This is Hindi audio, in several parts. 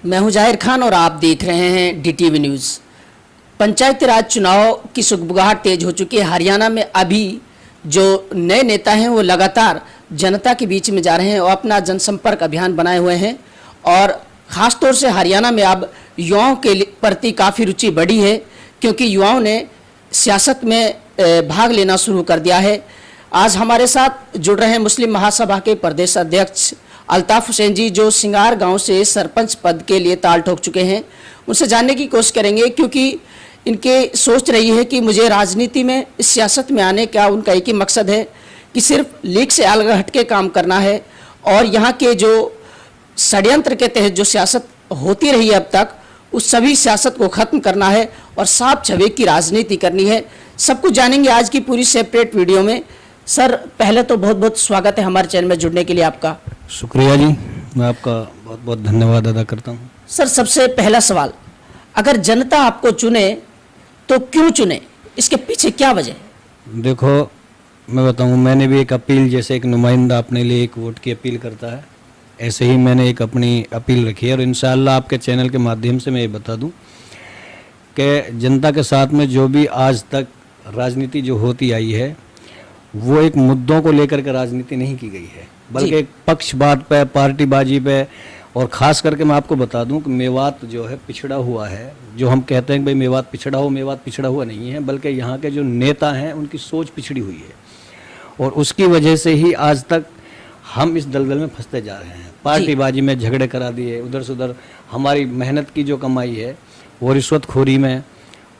मैं हूं जाहिर खान और आप देख रहे हैं डीटीवी न्यूज़। पंचायती राज चुनाव की सुगबुगाहट तेज हो चुकी है। हरियाणा में अभी जो नए नेता हैं वो लगातार जनता के बीच में जा रहे हैं और अपना जनसंपर्क अभियान बनाए हुए हैं और ख़ासतौर से हरियाणा में अब युवाओं के प्रति काफ़ी रुचि बढ़ी है, क्योंकि युवाओं ने सियासत में भाग लेना शुरू कर दिया है। आज हमारे साथ जुड़ रहे हैं मुस्लिम महासभा के प्रदेश अध्यक्ष अल्ताफ हुसैन जी, जो सिंगार गांव से सरपंच पद के लिए ताल ठोक चुके हैं। उनसे जानने की कोशिश करेंगे, क्योंकि इनके सोच रही है कि मुझे राजनीति में, सियासत में आने का उनका एक ही मकसद है कि सिर्फ लीग से अलग हट के काम करना है और यहाँ के जो षड्यंत्र के तहत जो सियासत होती रही है अब तक, उस सभी सियासत को ख़त्म करना है और साफ छवि की राजनीति करनी है। सब कुछ जानेंगे आज की पूरी सेपरेट वीडियो में। सर, पहले तो बहुत बहुत स्वागत है हमारे चैनल में जुड़ने के लिए आपका। शुक्रिया जी, मैं आपका बहुत बहुत धन्यवाद अदा करता हूँ। सर, सबसे पहला सवाल, अगर जनता आपको चुने तो क्यों चुने, इसके पीछे क्या वजह है? देखो, मैं बताऊँ, मैंने भी एक अपील, जैसे एक नुमाइंदा अपने लिए एक वोट की अपील करता है, ऐसे ही मैंने एक अपनी अपील रखी है और इंशाअल्लाह आपके चैनल के माध्यम से मैं ये बता दूं कि जनता के साथ में जो भी आज तक राजनीति जो होती आई है, वो एक मुद्दों को लेकर के राजनीति नहीं की गई है, बल्कि एक पक्षपात पे, पार्टीबाजी पे। और ख़ास करके मैं आपको बता दूं कि मेवात जो है पिछड़ा हुआ है। जो हम कहते हैं कि भाई मेवात पिछड़ा हुआ नहीं है, बल्कि यहाँ के जो नेता हैं उनकी सोच पिछड़ी हुई है और उसकी वजह से ही आज तक हम इस दलदल में फंसते जा रहे हैं। पार्टीबाजी में झगड़े करा दिए, उधर से उधर हमारी मेहनत की जो कमाई है वो रिश्वतखोरी में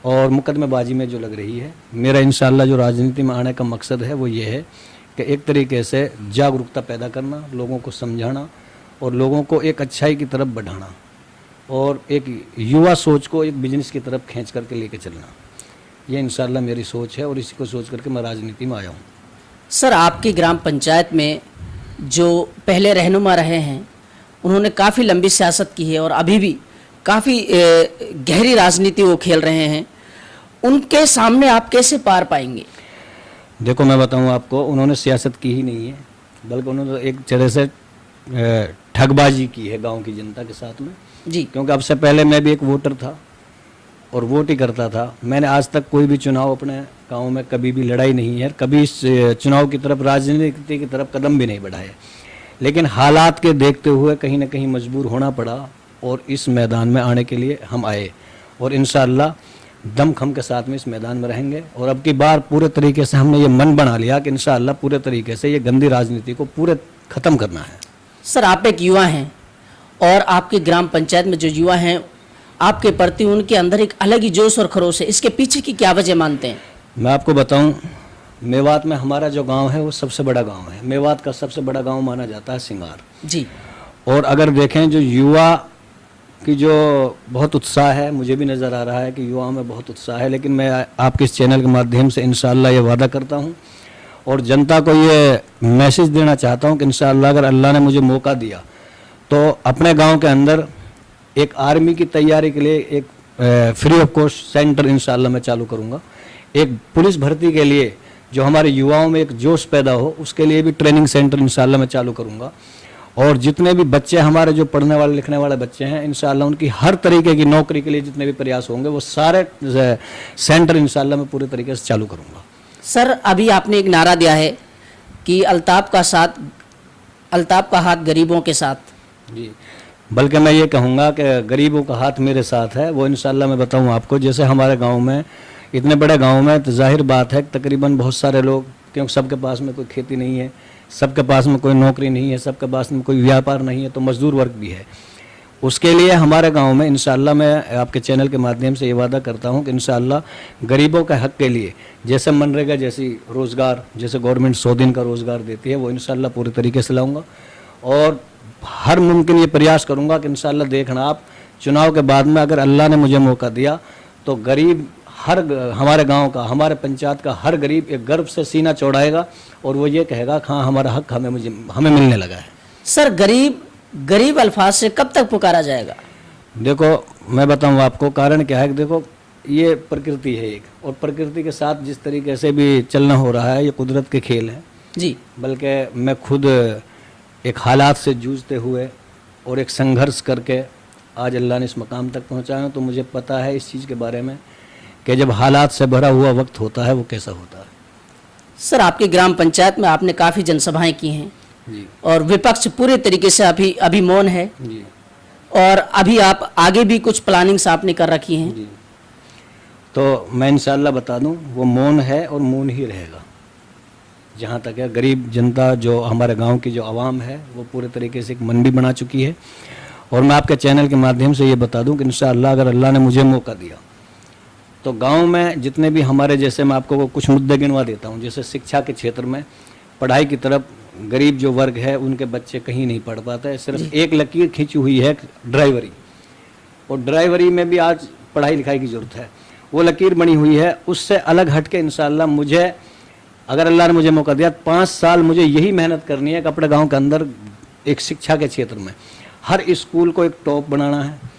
और मुकदमेबाजी में जो लग रही है। मेरा इंशाअल्लाह जो राजनीति में आने का मकसद है वो ये है कि एक तरीके से जागरूकता पैदा करना, लोगों को समझाना और लोगों को एक अच्छाई की तरफ बढ़ाना और एक युवा सोच को एक बिजनेस की तरफ खींच करके लेके चलना, ये इंशाअल्लाह मेरी सोच है और इसी को सोच करके मैं राजनीति में आया हूँ। सर, आपकी ग्राम पंचायत में जो पहले रहनुमा रहे हैं उन्होंने काफ़ी लंबी सियासत की है और अभी भी काफ़ी गहरी राजनीति वो खेल रहे हैं, उनके सामने आप कैसे पार पाएंगे? देखो, मैं बताऊं आपको, उन्होंने सियासत की ही नहीं है, बल्कि उन्होंने एक तरह से ठगबाजी की है गांव की जनता के साथ में जी। क्योंकि अब से पहले मैं भी एक वोटर था और वोट ही करता था। मैंने आज तक कोई भी चुनाव अपने गांव में कभी भी लड़ाई नहीं है, कभी इस चुनाव की तरफ, राजनीति की तरफ कदम भी नहीं बढ़ाए। लेकिन हालात के देखते हुए कहीं ना कहीं मजबूर होना पड़ा और इस मैदान में आने के लिए हम आए और इंशाअल्लाह दमखम के साथ में इस मैदान में रहेंगे। और अब की बार पूरे तरीके से हमने ये मन बना लिया कि इंशाअल्लाह पूरे तरीके से ये गंदी राजनीति को पूरे ख़त्म करना है। सर, आप एक युवा हैं और आपकी ग्राम पंचायत में जो युवा हैं, आपके प्रति उनके अंदर एक अलग ही जोश और खरोश है, इसके पीछे की क्या वजह मानते हैं? मैं आपको बताऊं, मेवात में हमारा जो गांव है वो सबसे बड़ा गांव है। मेवात का सबसे बड़ा गांव माना जाता है सिंगार जी। और अगर देखें जो युवा की जो बहुत उत्साह है, मुझे भी नज़र आ रहा है कि युवाओं में बहुत उत्साह है। लेकिन मैं आपके इस चैनल के माध्यम से इंशाअल्लाह ये वादा करता हूँ और जनता को ये मैसेज देना चाहता हूँ कि इंशाअल्लाह अगर अल्लाह ने मुझे मौका दिया तो अपने गाँव के अंदर एक आर्मी की तैयारी के लिए एक फ्री ऑफ कॉस्ट सेंटर इंशाअल्लाह मैं चालू करूँगा। एक पुलिस भर्ती के लिए जो हमारे युवाओं में एक जोश पैदा हो, उसके लिए भी ट्रेनिंग सेंटर इंशाअल्लाह मैं चालू करूँगा। और जितने भी बच्चे हमारे जो पढ़ने वाले लिखने वाले बच्चे हैं, इंशाअल्लाह उनकी हर तरीके की नौकरी के लिए जितने भी प्रयास होंगे वो सारे सेंटर इंशाअल्लाह मैं पूरे तरीके से चालू करूँगा। सर, अभी आपने एक नारा दिया है कि अल्ताफ का हाथ गरीबों के साथ। जी, बल्कि मैं ये कहूँगा कि गरीबों का हाथ मेरे साथ है। वो इंशाअल्लाह मैं बताऊँ आपको, जैसे हमारे गांव में, इतने बड़े गांव में तो जाहिर बात है तकरीबन बहुत सारे लोग, क्योंकि सबके पास में कोई खेती नहीं है, सबके पास में कोई नौकरी नहीं है, सबके पास में कोई व्यापार नहीं है, तो मजदूर वर्ग भी है। उसके लिए हमारे गांव में इंशाअल्लाह मैं आपके चैनल के माध्यम से ये वादा करता हूं कि इंशाअल्लाह गरीबों के हक के लिए, जैसे मनरेगा जैसी रोज़गार, जैसे गवर्नमेंट 100 दिन का रोज़गार देती है, वो इंशाअल्लाह पूरे तरीके से लाऊंगा और हर मुमकिन ये प्रयास करूंगा कि इंशाअल्लाह देखना आप, चुनाव के बाद में अगर अल्लाह ने मुझे मौका दिया तो गरीब हर हमारे गांव का, हमारे पंचायत का हर गरीब एक गर्व से सीना चौड़ाएगा और वो ये कहेगा हाँ हमारा हक हमें मिलने लगा है। सर, गरीब अल्फाज से कब तक पुकारा जाएगा? देखो, मैं बताऊँ आपको कारण क्या है कि देखो, ये प्रकृति है एक, और प्रकृति के साथ जिस तरीके से भी चलना हो रहा है ये कुदरत के खेल हैं जी। बल्कि मैं खुद एक हालात से जूझते हुए और एक संघर्ष करके आज अल्लाह ने इस मकाम तक पहुँचाया हूँ, तो मुझे पता है इस चीज़ के बारे में कि जब हालात से भरा हुआ वक्त होता है वो कैसा होता है। सर, आपकी ग्राम पंचायत में आपने काफ़ी जनसभाएं की हैं जी और विपक्ष पूरे तरीके से अभी मौन है, जी और अभी आप आगे भी कुछ प्लानिंग्स आपने कर रखी हैं। जी। तो मैं इंशाल्लाह बता दूं, वो मौन है और मौन ही रहेगा। जहाँ तक है गरीब जनता, जो हमारे गांव की जो आवाम है, वो पूरे तरीके से एक मन भी बना चुकी है। और मैं आपके चैनल के माध्यम से ये बता दूं कि इंशाल्लाह अगर अल्लाह ने मुझे मौका दिया तो गांव में जितने भी हमारे, जैसे मैं आपको कुछ मुद्दे गिनवा देता हूं, जैसे शिक्षा के क्षेत्र में पढ़ाई की तरफ गरीब जो वर्ग है उनके बच्चे कहीं नहीं पढ़ पाते। सिर्फ एक लकीर खींची हुई है ड्राइवरी, और ड्राइवरी में भी आज पढ़ाई लिखाई की ज़रूरत है। वो लकीर बनी हुई है, उससे अलग हट के इंशाल्लाह मुझे, अगर अल्लाह ने मुझे मौका दिया, 5 साल मुझे यही मेहनत करनी है कि अपने गांव के अंदर एक शिक्षा के क्षेत्र में हर स्कूल को एक टॉप बनाना है,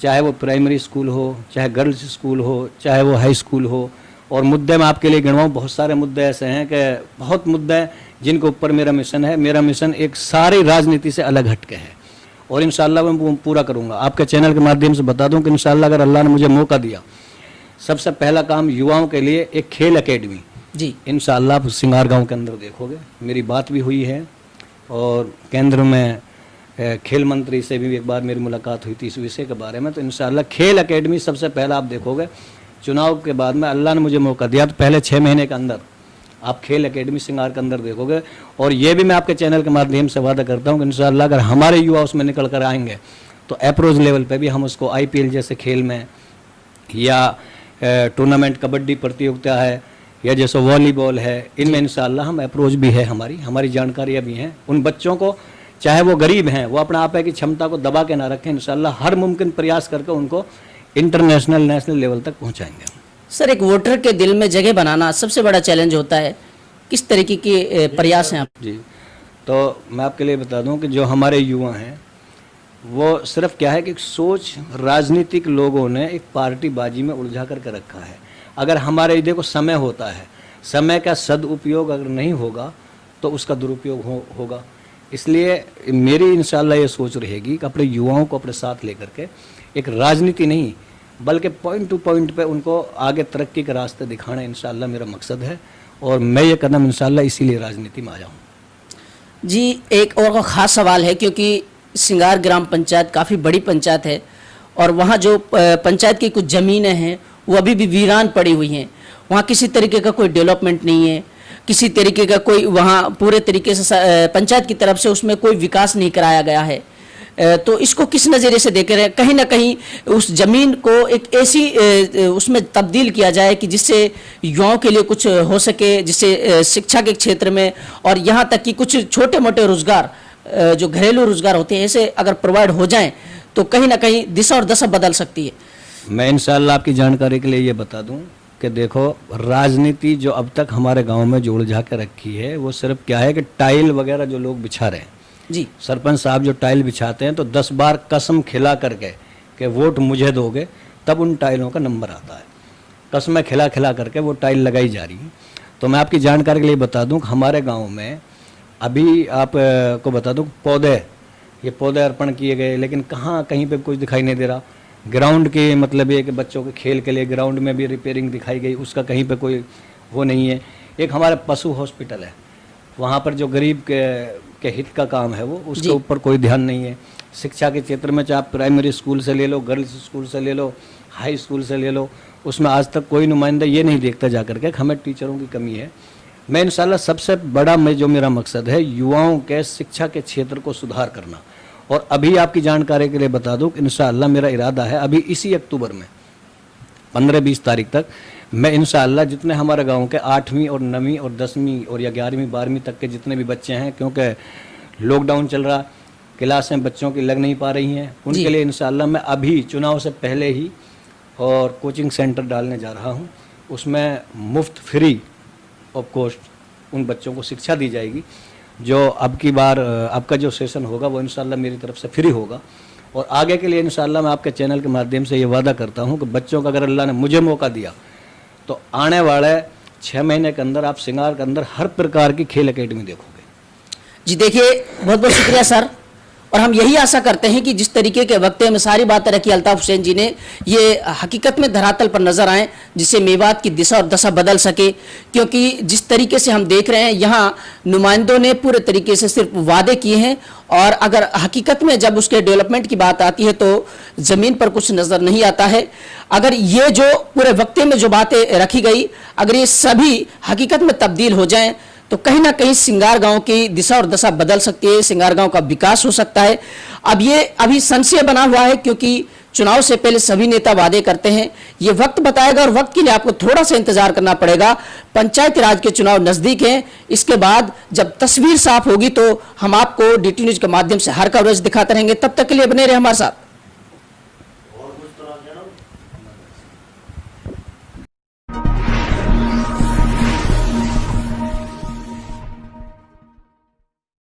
चाहे वो प्राइमरी स्कूल हो, चाहे गर्ल्स स्कूल हो, चाहे वो हाई स्कूल हो। और मुद्दे मैं आपके लिए गिनवाऊँ, बहुत सारे मुद्दे ऐसे हैं कि बहुत मुद्दे हैं जिनके ऊपर मेरा मिशन है। मेरा मिशन एक सारी राजनीति से अलग हटके है और इंशाल्लाह मैं वो पूरा करूँगा। आपके चैनल के माध्यम से बता दूँ कि इंशाल्लाह अगर अल्लाह ने मुझे मौका दिया, सबसे पहला काम युवाओं के लिए एक खेल एकेडमी जी इंशाल्लाह आप सिंगार गांव के अंदर देखोगे। मेरी बात भी हुई है और केंद्र में खेल मंत्री से भी एक बार मेरी मुलाकात हुई थी इस विषय के बारे में। तो इंशाल्लाह खेल एकेडमी सबसे पहला आप देखोगे। चुनाव के बाद में अल्लाह ने मुझे मौका दिया तो पहले 6 महीने के अंदर आप खेल एकेडमी सिंगार के अंदर देखोगे। और ये भी मैं आपके चैनल के माध्यम से वादा करता हूँ कि इंशाल्लाह अगर हमारे युवा उसमें निकल कर आएंगे तो अप्रोच लेवल पे भी हम उसको IPL जैसे खेल में, या टूर्नामेंट कबड्डी प्रतियोगिता है, या जैसे वॉलीबॉल है, इनमें इंशाल्लाह हम अप्रोच भी है, हमारी जानकारियाँ भी हैं। उन बच्चों को, चाहे वो गरीब हैं, वो अपना आप है की क्षमता को दबा के ना रखें, इंशाल्लाह हर मुमकिन प्रयास करके उनको इंटरनेशनल नेशनल लेवल तक पहुँचाएंगे। सर, एक वोटर के दिल में जगह बनाना सबसे बड़ा चैलेंज होता है, किस तरीके के प्रयास हैं आप? जी, तो मैं आपके लिए बता दूं कि जो हमारे युवा हैं वो सिर्फ क्या है कि सोच राजनीतिक लोगों ने एक पार्टीबाजी में उलझा करके रखा है। अगर हमारे देखो समय होता है, समय का सदुपयोग अगर नहीं होगा तो उसका दुरुपयोग होगा। इसलिए मेरी इंशाल्लाह ये सोच रहेगी कि अपने युवाओं को अपने साथ लेकर के एक राजनीति नहीं बल्कि पॉइंट टू पॉइंट पे उनको आगे तरक्की के रास्ते दिखाना इंशाल्लाह मेरा मकसद है। और मैं ये कदम इंशाल्लाह इसीलिए राजनीति में आ जाऊँ। जी, एक और ख़ास सवाल है, क्योंकि सिंगार ग्राम पंचायत काफ़ी बड़ी पंचायत है और वहाँ जो पंचायत की कुछ ज़मीनें हैं वो अभी भी वीरान पड़ी हुई हैं। वहाँ किसी तरीके का कोई डेवलपमेंट नहीं है, किसी तरीके का कोई वहाँ पूरे तरीके से पंचायत की तरफ से उसमें कोई विकास नहीं कराया गया है। तो इसको किस नज़रिए से देख रहे हैं? कहीं ना कहीं उस ज़मीन को एक ऐसी उसमें तब्दील किया जाए कि जिससे युवाओं के लिए कुछ हो सके, जिससे शिक्षा के क्षेत्र में और यहाँ तक कि कुछ छोटे मोटे रोज़गार, जो घरेलू रोज़गार होते हैं, ऐसे अगर प्रोवाइड हो जाएं तो कहीं ना कहीं दिशा और दशा बदल सकती है। मैं इंशाल्लाह आपकी जानकारी के लिए ये बता दूं कि देखो, राजनीति जो अब तक हमारे गांव में जो उलझा के रखी है वो सिर्फ क्या है कि टाइल वगैरह जो लोग बिछा रहे हैं जी, सरपंच साहब जो टाइल बिछाते हैं तो 10 बार कसम खिला करके कि वोट मुझे दोगे तब उन टाइलों का नंबर आता है। कसमें खिला खिला करके वो टाइल लगाई जा रही है। तो मैं आपकी जानकारी के लिए बता दूं कि हमारे गांव में अभी आप को बता दूं ये पौधे अर्पण किए गए, लेकिन कहाँ कहीं पे कुछ दिखाई नहीं दे रहा। ग्राउंड के मतलब ये कि बच्चों के खेल के लिए ग्राउंड में भी रिपेयरिंग दिखाई गई, उसका कहीं पे कोई वो नहीं है। एक हमारे पशु हॉस्पिटल है, वहाँ पर जो गरीब के हित का काम है वो उसके ऊपर कोई ध्यान नहीं है। शिक्षा के क्षेत्र में चाहे आप प्राइमरी स्कूल से ले लो, गर्ल्स स्कूल से ले लो, हाई स्कूल से ले लो, उसमें आज तक कोई नुमाइंदा ये नहीं देखता जा करके हमें टीचरों की कमी है। मैं इंशाल्लाह सबसे बड़ा जो मेरा मकसद है युवाओं के शिक्षा के क्षेत्र को सुधार करना। और अभी आपकी जानकारी के लिए बता दूं कि इंशाल्लाह मेरा इरादा है अभी इसी अक्टूबर में 15-20 तारीख तक मैं इंशाल्लाह जितने हमारे गांव के 8वीं और 9वीं और 10वीं और या 11वीं 12वीं तक के जितने भी बच्चे हैं, क्योंकि लॉकडाउन चल रहा, क्लासें बच्चों की लग नहीं पा रही हैं, उनके लिए इंशाल्लाह मैं अभी चुनाव से पहले ही और कोचिंग सेंटर डालने जा रहा हूँ। उसमें मुफ्त फ्री ऑफ कॉस्ट उन बच्चों को शिक्षा दी जाएगी। जो अब की बार आपका जो सेशन होगा वो इंशाल्लाह मेरी तरफ से फ्री होगा। और आगे के लिए इंशाल्लाह मैं आपके चैनल के माध्यम से ये वादा करता हूँ कि बच्चों का अगर अल्लाह ने मुझे मौका दिया तो आने वाले 6 महीने के अंदर आप सिंगार के अंदर हर प्रकार की खेल एकेडमी देखोगे। जी देखिए, बहुत बहुत शुक्रिया सर। और हम यही आशा करते हैं कि जिस तरीके के वक्ते में सारी बातें रखी अल्ताफ हुसैन जी ने, ये हकीकत में धरातल पर नजर आए, जिससे मेवात की दिशा और दशा बदल सके। क्योंकि जिस तरीके से हम देख रहे हैं यहाँ नुमाइंदों ने पूरे तरीके से सिर्फ वादे किए हैं, और अगर हकीकत में जब उसके डेवलपमेंट की बात आती है तो जमीन पर कुछ नजर नहीं आता है। अगर ये जो पूरे वक्ते में जो बातें रखी गई, अगर ये सभी हकीकत में तब्दील हो जाएं तो कहीं ना कहीं सिंगार गांव की दिशा और दशा बदल सकती है, सिंगार गांव का विकास हो सकता है। अब ये अभी संशय बना हुआ है, क्योंकि चुनाव से पहले सभी नेता वादे करते हैं, ये वक्त बताएगा, और वक्त के लिए आपको थोड़ा सा इंतजार करना पड़ेगा। पंचायती राज के चुनाव नजदीक हैं, इसके बाद जब तस्वीर साफ होगी तो हम आपको DT न्यूज के माध्यम से हर कवरेज दिखाते रहेंगे। तब तक के लिए बने रहे हमारे साथ।